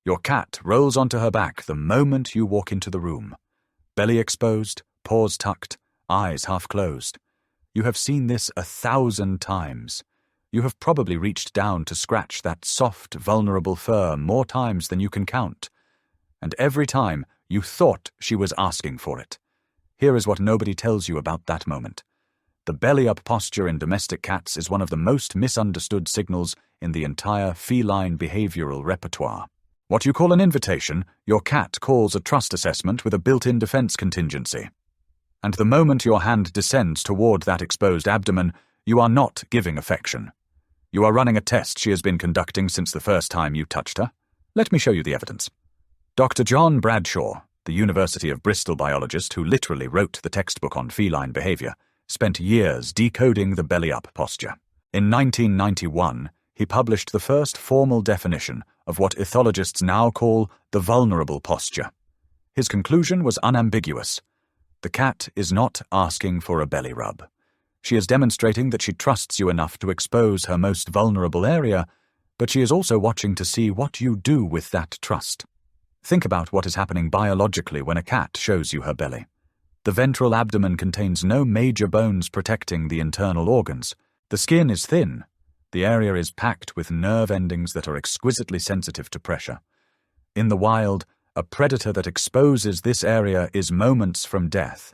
Your cat rolls onto her back the moment you walk into the room. Belly exposed, paws tucked, eyes half closed. You have seen this 1,000 times. You have probably reached down to scratch that soft, vulnerable fur more times than you can count. And every time, you thought she was asking for it. Here is what nobody tells you about that moment. The belly-up posture in domestic cats is one of the most misunderstood signals in the entire feline behavioral repertoire. What you call an invitation, your cat calls a trust assessment with a built-in defense contingency. And the moment your hand descends toward that exposed abdomen, you are not giving affection. You are running a test she has been conducting since the first time you touched her. Let me show you the evidence. Dr. John Bradshaw, the University of Bristol biologist who literally wrote the textbook on feline behavior, spent years decoding the belly-up posture. In 1991, he published the first formal definition of what ethologists now call the vulnerable posture. His conclusion was unambiguous. The cat is not asking for a belly rub. She is demonstrating that she trusts you enough to expose her most vulnerable area, but she is also watching to see what you do with that trust. Think about what is happening biologically when a cat shows you her belly. The ventral abdomen contains no major bones protecting the internal organs. The skin is thin. The area is packed with nerve endings that are exquisitely sensitive to pressure. In the wild, a predator that exposes this area is moments from death.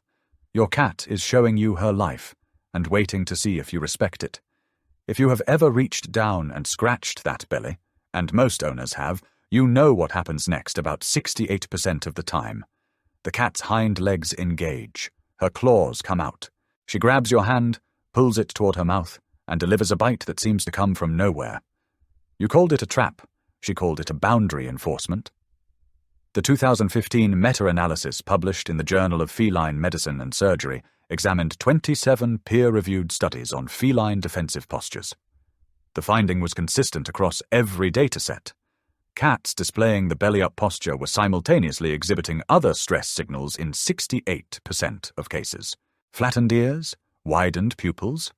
Your cat is showing you her life and waiting to see if you respect it. If you have ever reached down and scratched that belly, and most owners have, you know what happens next about 68% of the time. The cat's hind legs engage. Her claws come out. She grabs your hand, pulls it toward her mouth, and delivers a bite that seems to come from nowhere. You called it a trap. She called it a boundary enforcement. The 2015 meta-analysis published in the Journal of Feline Medicine and Surgery examined 27 peer-reviewed studies on feline defensive postures. The finding was consistent across every dataset. Cats displaying the belly-up posture were simultaneously exhibiting other stress signals in 68% of cases. Flattened ears, widened pupils,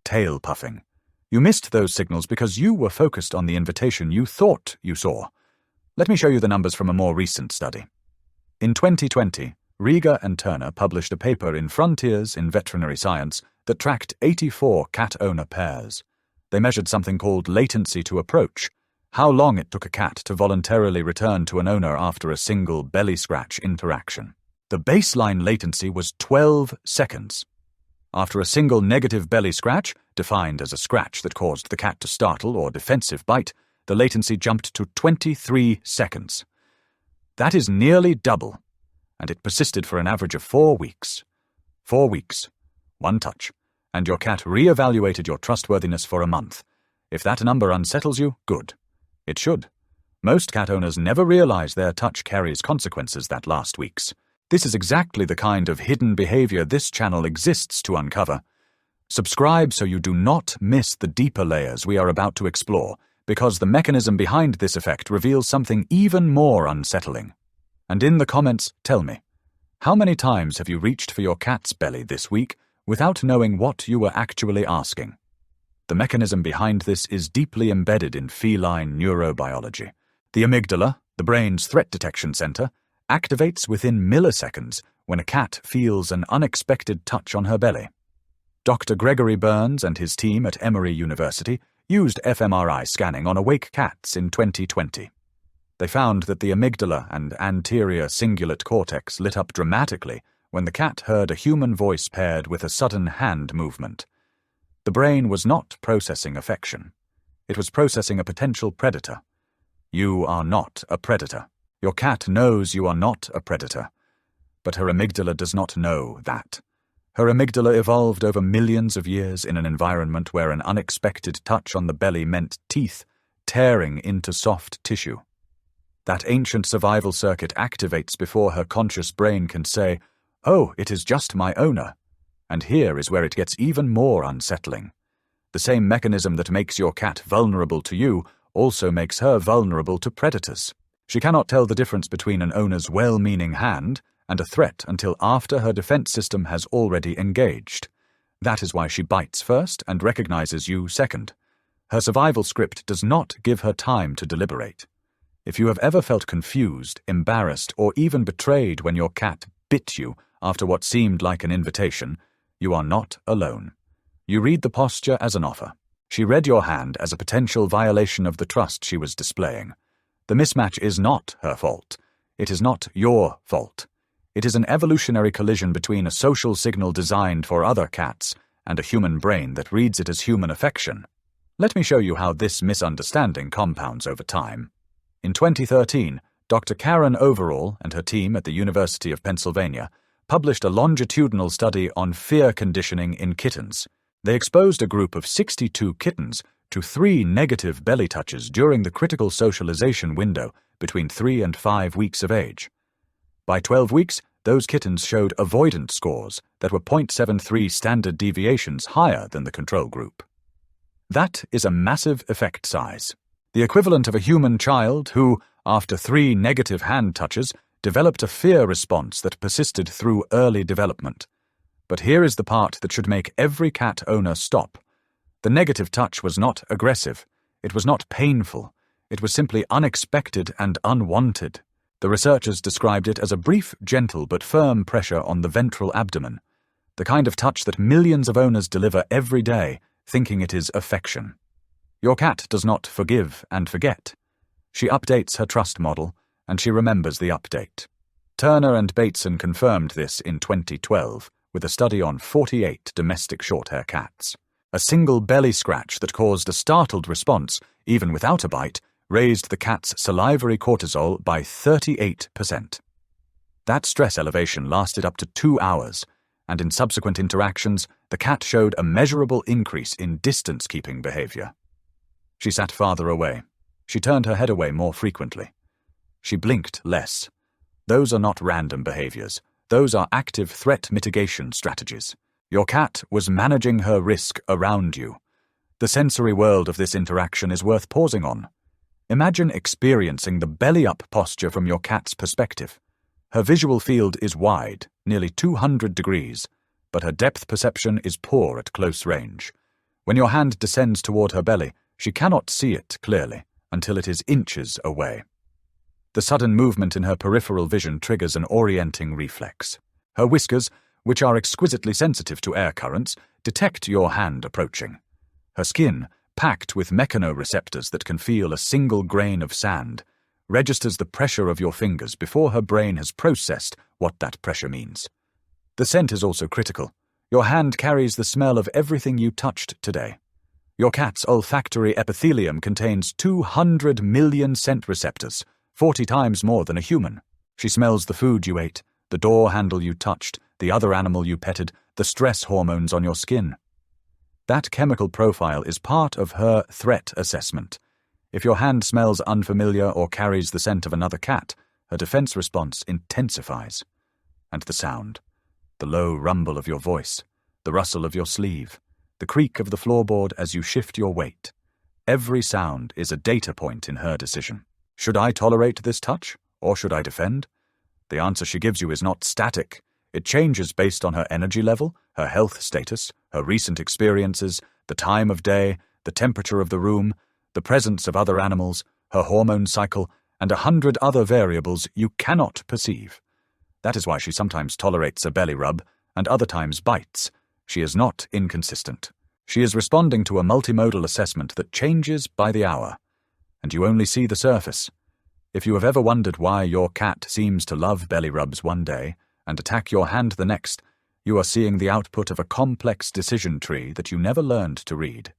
tail puffing. You missed those signals because you were focused on the invitation you thought you saw. Let me show you the numbers from a more recent study. In 2020, Rieger and Turner published a paper in Frontiers in Veterinary Science that tracked 84 cat-owner pairs. They measured something called latency to approach, how long it took a cat to voluntarily return to an owner after a single belly scratch interaction. The baseline latency was 12 seconds. After a single negative belly scratch, defined as a scratch that caused the cat to startle or defensive bite, the latency jumped to 23 seconds. That is nearly double, and it persisted for an average of 4 weeks. 4 weeks, one touch, and your cat re-evaluated your trustworthiness for a month. If that number unsettles you, good. It should. Most cat owners never realize their touch carries consequences that last weeks. This is exactly the kind of hidden behavior this channel exists to uncover. Subscribe so you do not miss the deeper layers we are about to explore, because the mechanism behind this effect reveals something even more unsettling. And in the comments, tell me, how many times have you reached for your cat's belly this week without knowing what you were actually asking? The mechanism behind this is deeply embedded in feline neurobiology. The amygdala, the brain's threat detection center, activates within milliseconds when a cat feels an unexpected touch on her belly. Dr. Gregory Burns and his team at Emory University used fMRI scanning on awake cats in 2020. They found that the amygdala and anterior cingulate cortex lit up dramatically when the cat heard a human voice paired with a sudden hand movement. The brain was not processing affection. It was processing a potential predator. You are not a predator. Your cat knows you are not a predator, but her amygdala does not know that. Her amygdala evolved over millions of years in an environment where an unexpected touch on the belly meant teeth tearing into soft tissue. That ancient survival circuit activates before her conscious brain can say, "Oh, it is just my owner." And here is where it gets even more unsettling. The same mechanism that makes your cat vulnerable to you also makes her vulnerable to predators. She cannot tell the difference between an owner's well-meaning hand and a threat until after her defense system has already engaged. That is why she bites first and recognizes you second. Her survival script does not give her time to deliberate. If you have ever felt confused, embarrassed, or even betrayed when your cat bit you after what seemed like an invitation, you are not alone. You read the posture as an offer. She read your hand as a potential violation of the trust she was displaying. The mismatch is not her fault. It is not your fault. It is an evolutionary collision between a social signal designed for other cats and a human brain that reads it as human affection. Let me show you how this misunderstanding compounds over time. In 2013, Dr. Karen Overall and her team at the University of Pennsylvania published a longitudinal study on fear conditioning in kittens. They exposed a group of 62 kittens to 3 negative belly touches during the critical socialization window between 3 and 5 weeks of age. By 12 weeks, those kittens showed avoidance scores that were 0.73 standard deviations higher than the control group. That is a massive effect size, the equivalent of a human child who, after 3 negative hand touches, developed a fear response that persisted through early development. But here is the part that should make every cat owner stop. The negative touch was not aggressive. It was not painful. It was simply unexpected and unwanted. The researchers described it as a brief, gentle but firm pressure on the ventral abdomen, the kind of touch that millions of owners deliver every day, thinking it is affection. Your cat does not forgive and forget. She updates her trust model, and she remembers the update. Turner and Bateson confirmed this in 2012 with a study on 48 domestic shorthair cats. A single belly scratch that caused a startled response, even without a bite, raised the cat's salivary cortisol by 38%. That stress elevation lasted up to 2 hours, and in subsequent interactions, the cat showed a measurable increase in distance-keeping behavior. She sat farther away. She turned her head away more frequently. She blinked less. Those are not random behaviors. Those are active threat mitigation strategies. Your cat was managing her risk around you. The sensory world of this interaction is worth pausing on. Imagine experiencing the belly-up posture from your cat's perspective. Her visual field is wide, nearly 200 degrees, but her depth perception is poor at close range. When your hand descends toward her belly, she cannot see it clearly until it is inches away. The sudden movement in her peripheral vision triggers an orienting reflex. Her whiskers, which are exquisitely sensitive to air currents, detect your hand approaching. Her skin, packed with mechanoreceptors that can feel a single grain of sand, registers the pressure of your fingers before her brain has processed what that pressure means. The scent is also critical. Your hand carries the smell of everything you touched today. Your cat's olfactory epithelium contains 200 million scent receptors, 40 times more than a human. She smells the food you ate, the door handle you touched, the other animal you petted, the stress hormones on your skin. That chemical profile is part of her threat assessment. If your hand smells unfamiliar or carries the scent of another cat, her defense response intensifies. And the sound, the low rumble of your voice, the rustle of your sleeve, the creak of the floorboard as you shift your weight. Every sound is a data point in her decision. Should I tolerate this touch, or should I defend? The answer she gives you is not static. It changes based on her energy level, her health status, her recent experiences, the time of day, the temperature of the room, the presence of other animals, her hormone cycle, and 100 other variables you cannot perceive. That is why she sometimes tolerates a belly rub, and other times bites. She is not inconsistent. She is responding to a multimodal assessment that changes by the hour, and you only see the surface. If you have ever wondered why your cat seems to love belly rubs one day and attack your hand the next, you are seeing the output of a complex decision tree that you never learned to read.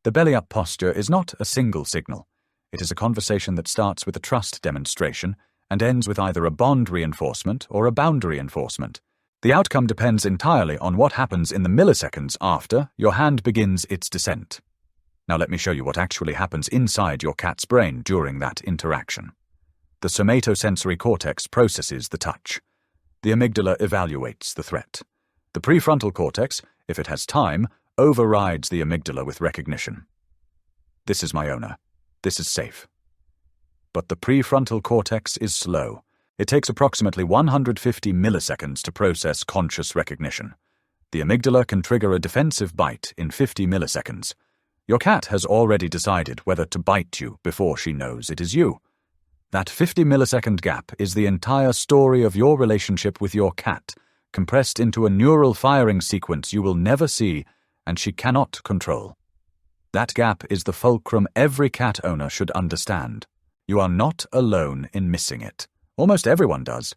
The belly-up posture is not a single signal. It is a conversation that starts with a trust demonstration and ends with either a bond reinforcement or a boundary enforcement. The outcome depends entirely on what happens in the milliseconds after your hand begins its descent. Now let me show you what actually happens inside your cat's brain during that interaction. The somatosensory cortex processes the touch. The amygdala evaluates the threat. The prefrontal cortex, if it has time, overrides the amygdala with recognition. This is my owner. This is safe. But the prefrontal cortex is slow. It takes approximately 150 milliseconds to process conscious recognition. The amygdala can trigger a defensive bite in 50 milliseconds. Your cat has already decided whether to bite you before she knows it is you. That 50-millisecond gap is the entire story of your relationship with your cat, compressed into a neural firing sequence you will never see and she cannot control. That gap is the fulcrum every cat owner should understand. You are not alone in missing it. Almost everyone does.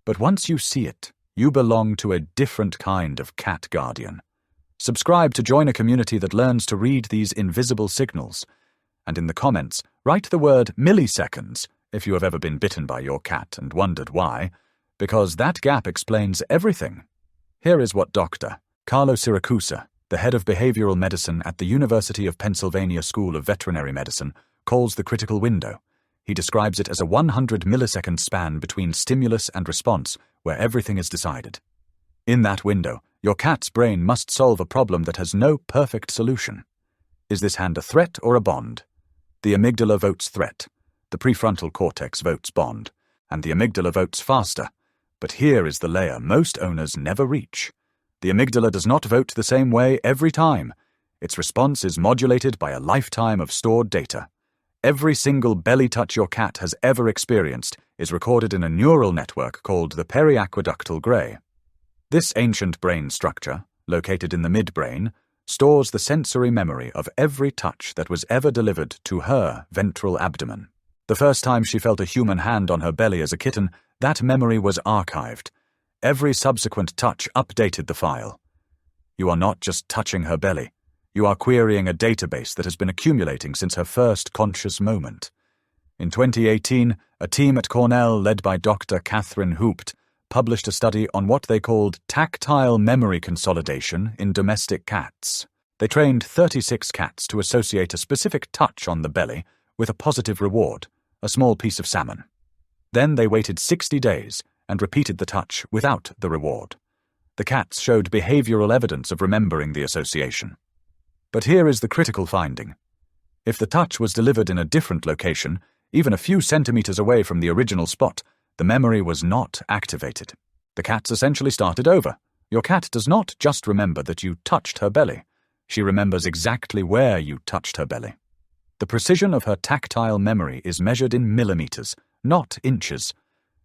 But once you see it, you belong to a different kind of cat guardian. Subscribe to join a community that learns to read these invisible signals. And in the comments, write the word milliseconds if you have ever been bitten by your cat and wondered why, because that gap explains everything. Here is what Dr. Carlo Siracusa, the head of behavioral medicine at the University of Pennsylvania School of Veterinary Medicine, calls the critical window. He describes it as a 100-millisecond span between stimulus and response, where everything is decided. In that window, your cat's brain must solve a problem that has no perfect solution. Is this hand a threat or a bond? The amygdala votes threat, the prefrontal cortex votes bond, and the amygdala votes faster. But here is the layer most owners never reach. The amygdala does not vote the same way every time. Its response is modulated by a lifetime of stored data. Every single belly touch your cat has ever experienced is recorded in a neural network called the periaqueductal gray. This ancient brain structure, located in the midbrain, stores the sensory memory of every touch that was ever delivered to her ventral abdomen. The first time she felt a human hand on her belly as a kitten, that memory was archived. Every subsequent touch updated the file. You are not just touching her belly. You are querying a database that has been accumulating since her first conscious moment. In 2018, a team at Cornell led by Dr. Catherine Hoopt published a study on what they called tactile memory consolidation in domestic cats. They trained 36 cats to associate a specific touch on the belly with a positive reward, a small piece of salmon. Then they waited 60 days and repeated the touch without the reward. The cats showed behavioral evidence of remembering the association. But here is the critical finding. If the touch was delivered in a different location, even a few centimeters away from the original spot, the memory was not activated. The cats essentially started over. Your cat does not just remember that you touched her belly. She remembers exactly where you touched her belly. The precision of her tactile memory is measured in millimeters, not inches.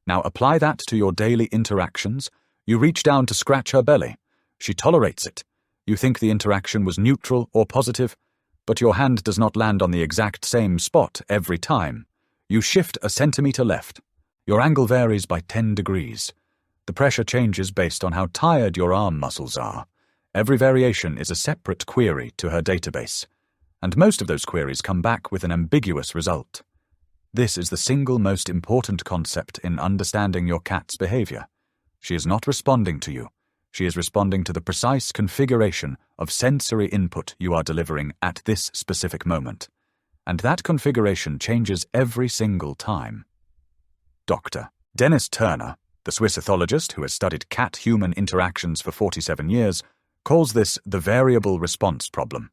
Now apply that to your daily interactions. You reach down to scratch her belly. She tolerates it. You think the interaction was neutral or positive, but your hand does not land on the exact same spot every time. You shift a centimeter left. Your angle varies by 10 degrees. The pressure changes based on how tired your arm muscles are. Every variation is a separate query to her database, and most of those queries come back with an ambiguous result. This is the single most important concept in understanding your cat's behavior. She is not responding to you. She is responding to the precise configuration of sensory input you are delivering at this specific moment. And that configuration changes every single time. Dr. Dennis Turner, the Swiss ethologist who has studied cat-human interactions for 47 years, calls this the variable response problem.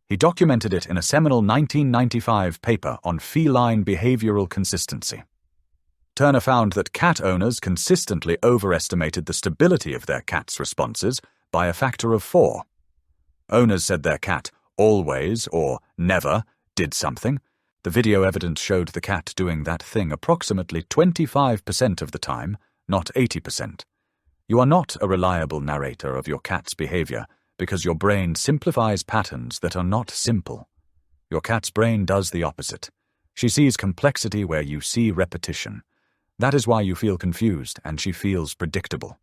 He documented it in a seminal 1995 paper on feline behavioral consistency. Turner found that cat owners consistently overestimated the stability of their cat's responses by a factor of 4. Owners said their cat always or never did something. The video evidence showed the cat doing that thing approximately 25% of the time, not 80%. You are not a reliable narrator of your cat's behavior because your brain simplifies patterns that are not simple. Your cat's brain does the opposite. She sees complexity where you see repetition. That is why you feel confused and she feels predictable.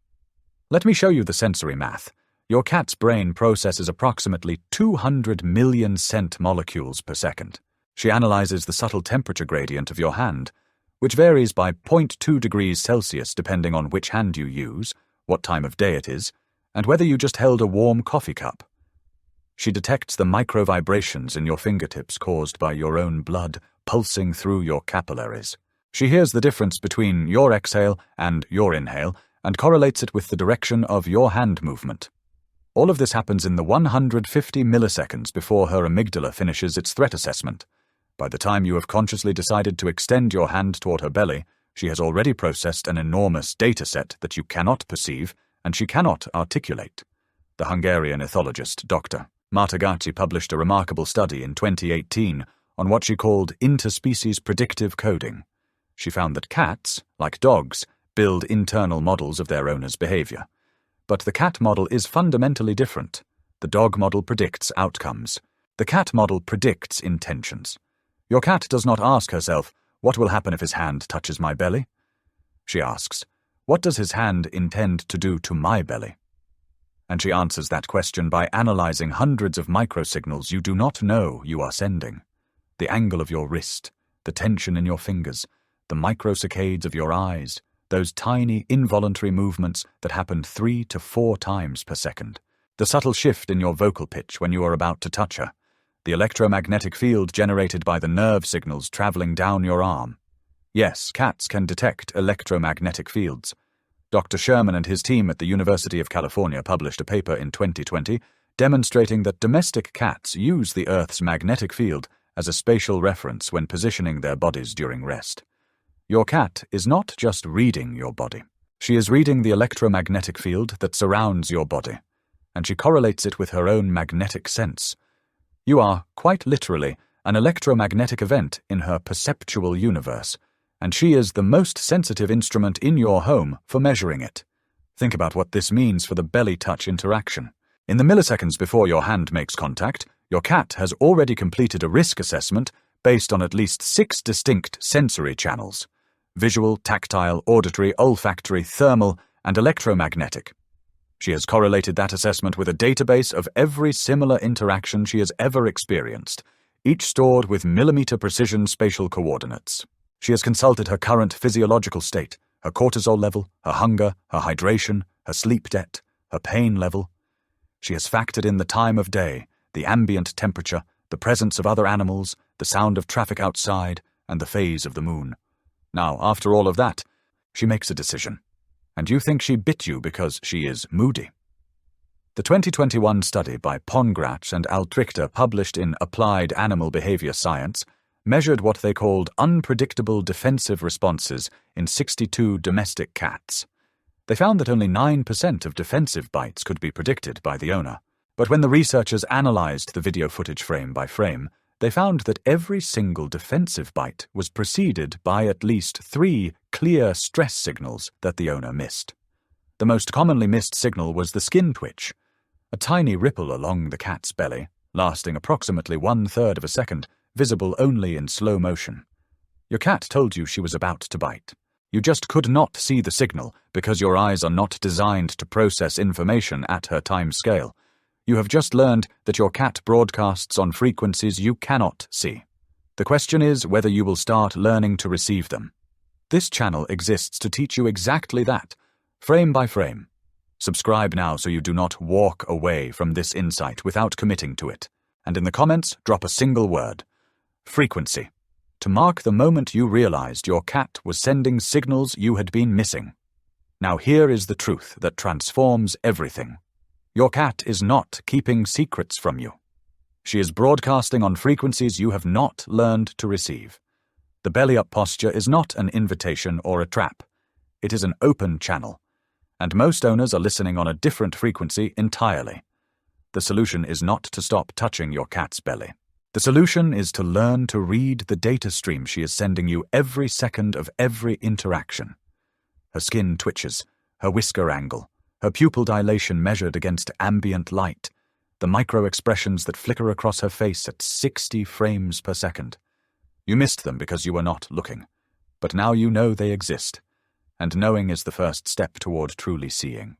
Let me show you the sensory math. Your cat's brain processes approximately 200 million scent molecules per second. She analyzes the subtle temperature gradient of your hand, which varies by 0.2 degrees Celsius depending on which hand you use, what time of day it is, and whether you just held a warm coffee cup. She detects the micro-vibrations in your fingertips caused by your own blood pulsing through your capillaries. She hears the difference between your exhale and your inhale and correlates it with the direction of your hand movement. All of this happens in the 150 milliseconds before her amygdala finishes its threat assessment. By the time you have consciously decided to extend your hand toward her belly, she has already processed an enormous data set that you cannot perceive and she cannot articulate. The Hungarian ethologist Dr. Martagacsi published a remarkable study in 2018 on what she called interspecies predictive coding. She found that cats, like dogs, build internal models of their owner's behavior. But the cat model is fundamentally different. The dog model predicts outcomes. The cat model predicts intentions. Your cat does not ask herself, "What will happen if his hand touches my belly?" She asks, "What does his hand intend to do to my belly?" And she answers that question by analyzing hundreds of microsignals you do not know you are sending. The angle of your wrist, the tension in your fingers, the microsaccades of your eyes, those tiny involuntary movements that happen 3 to 4 times per second, the subtle shift in your vocal pitch when you are about to touch her, the electromagnetic field generated by the nerve signals traveling down your arm. Yes, cats can detect electromagnetic fields. Dr. Sherman and his team at the University of California published a paper in 2020 demonstrating that domestic cats use the Earth's magnetic field as a spatial reference when positioning their bodies during rest. Your cat is not just reading your body. She is reading the electromagnetic field that surrounds your body, and she correlates it with her own magnetic sense. You are, quite literally, an electromagnetic event in her perceptual universe, and she is the most sensitive instrument in your home for measuring it. Think about what this means for the belly-touch interaction. In the milliseconds before your hand makes contact, your cat has already completed a risk assessment based on at least 6 distinct sensory channels: visual, tactile, auditory, olfactory, thermal, and electromagnetic. She has correlated that assessment with a database of every similar interaction she has ever experienced, each stored with millimeter-precision spatial coordinates. She has consulted her current physiological state, her cortisol level, her hunger, her hydration, her sleep debt, her pain level. She has factored in the time of day, the ambient temperature, the presence of other animals, the sound of traffic outside, and the phase of the moon. Now, after all of that, she makes a decision. And you think she bit you because she is moody. The 2021 study by Pongratz and Altrichter, published in Applied Animal Behavior Science, measured what they called unpredictable defensive responses in 62 domestic cats. They found that only 9% of defensive bites could be predicted by the owner. But when the researchers analyzed the video footage frame by frame, they found that every single defensive bite was preceded by at least 3 clear stress signals that the owner missed. The most commonly missed signal was the skin twitch, a tiny ripple along the cat's belly, lasting approximately 1/3 of a second, visible only in slow motion. Your cat told you she was about to bite. You just could not see the signal because your eyes are not designed to process information at her time scale. You have just learned that your cat broadcasts on frequencies you cannot see. The question is whether you will start learning to receive them. This channel exists to teach you exactly that, frame by frame. Subscribe now so you do not walk away from this insight without committing to it. And in the comments, drop a single word: frequency, to mark the moment you realized your cat was sending signals you had been missing. Now here is the truth that transforms everything. Your cat is not keeping secrets from you. She is broadcasting on frequencies you have not learned to receive. The belly-up posture is not an invitation or a trap. It is an open channel, and most owners are listening on a different frequency entirely. The solution is not to stop touching your cat's belly. The solution is to learn to read the data stream she is sending you every second of every interaction. Her skin twitches, her whisker angle, her pupil dilation measured against ambient light, the micro-expressions that flicker across her face at 60 frames per second. You missed them because you were not looking, but now you know they exist, and knowing is the first step toward truly seeing.